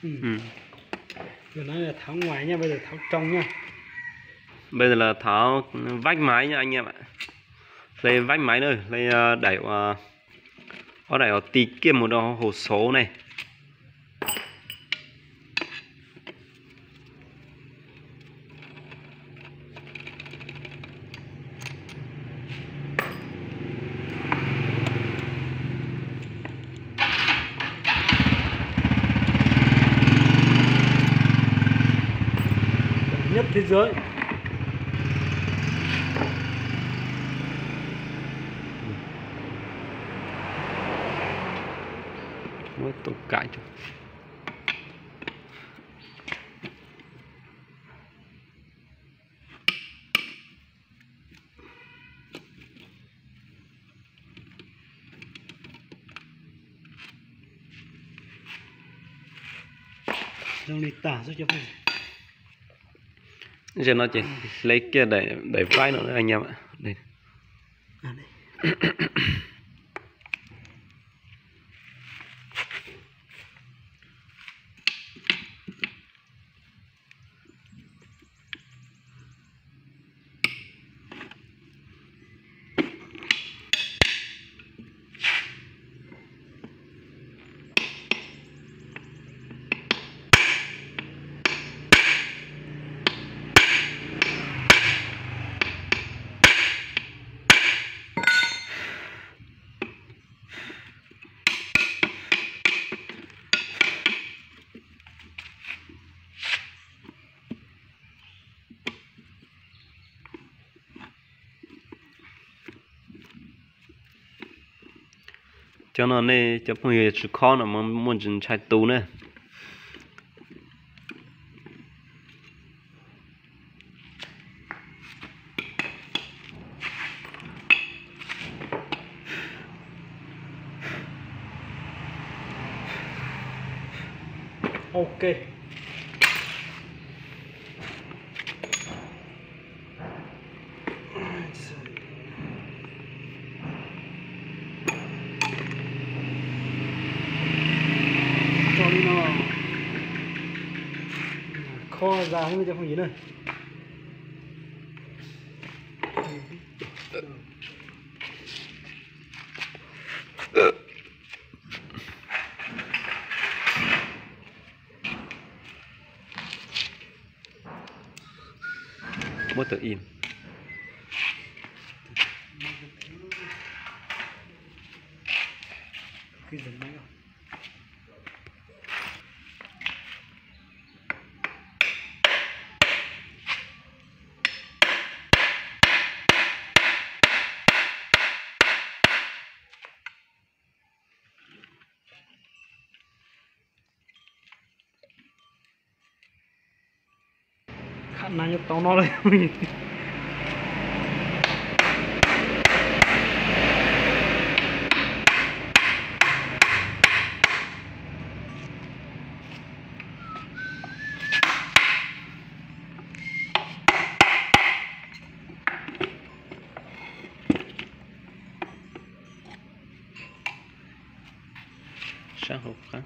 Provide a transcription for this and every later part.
Vừa nói là tháo ngoài nha, bây giờ tháo trong nha. Bây giờ là tháo vách mái nha anh em ạ. Lấy vách mái nữa, lấy đẩy có đẩy tí kia một hộp số này. Nhất thế giới. Mới tôi cãi cho. Dùng đi tả cho mình. Giờ nó chỉ lấy kia để vai nữa anh em ạ. Đây. À, đây. Cho nó này cho mọi người chịu khó là muốn chừng chạy tù nữa. Ok. Cho đi nó kho ra hết cho không gì nữa. Mất tự im. Cái dần máy không? Khả năng nhất tao nó đây. Sáng hộp khác.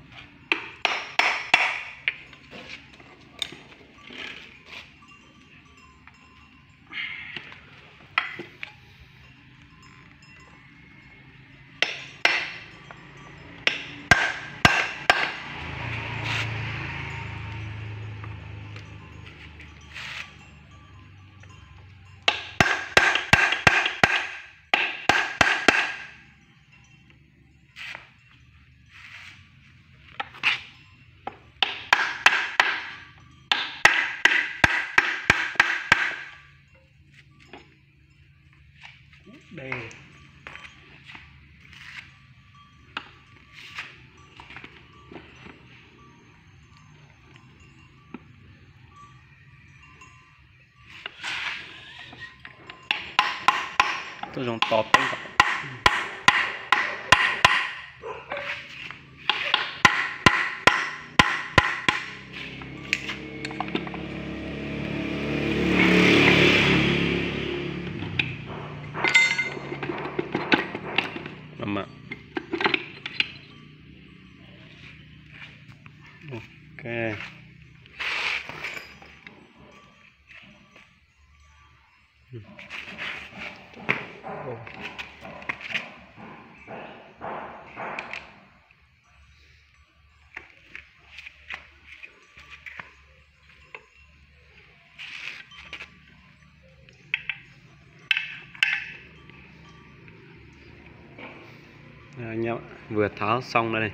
Đây. Tôi dùng to tông vào. Mama. Ok. Anh em vừa tháo xong đây này.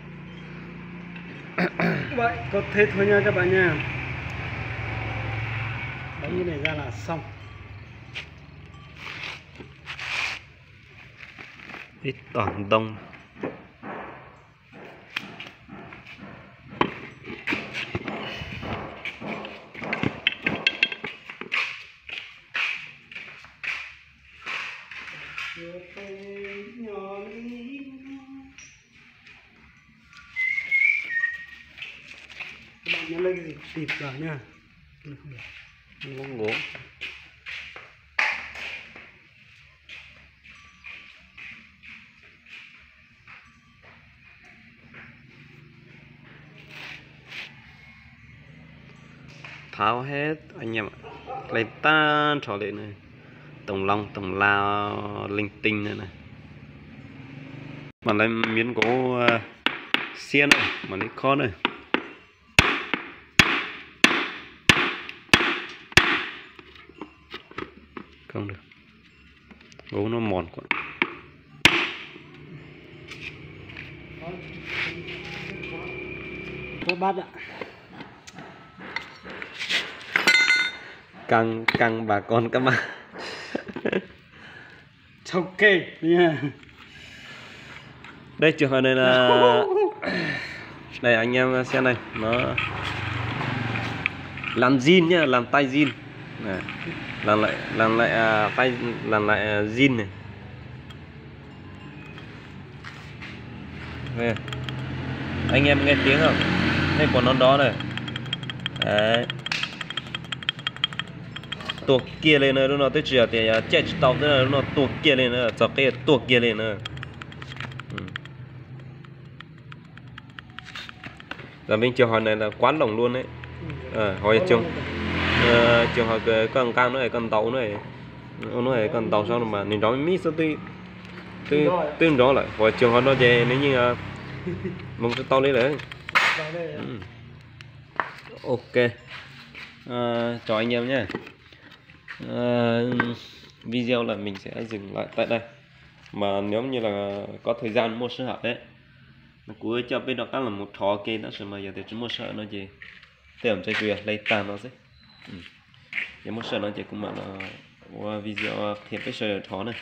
Vậy có thế thôi nha các bạn nha. Đấy, như này ra là xong. Ít toàn đông. Các bạn nhớ lấy cái gì tịt vào nha. Ngố ngố. Tháo hết anh em ạ. Lấy tan trò lên này. Tổng long tổng lao linh tinh này này. Mà lấy miếng gỗ xiên này, mà lấy con này. Không được. Gỗ nó mòn quá. Có bát ạ. Căng bà con các bạn. Ok nha. Đây trường hợp này là đây anh em xem này, nó làm zin nhá, làm tay zin này. Làm lại tay làm lại zin này. Đây. Anh em nghe tiếng không? Đây của nó đó này. Đấy. Tuột kia lên nữa, nó tới chìa thì chạy tàu nữa, nó tuột kia lên nữa, cho cái tuột kia lên nữa. Là bên trường hợp này là quán lồng luôn đấy. Hỏi trường hợp cần cam nữa, cần tàu nữa, nó này cần tàu sao mà nên đó mít sao tôi đó lại hỏi trường hợp nó về nếu như mong cái tàu lấy đấy. Ok. Chào anh em nhé. Video là mình sẽ dừng lại tại đây, mà nếu như là có thời gian mua sữa hạt đấy cuối cho bên đó các là một thọ kia nó sẽ mà giờ thì mua sữa nó gì tìm cho việc lấy tàn nó chứ giờ mua sữa nó chỉ cũng mà là video thiệp cái sữa thọ này.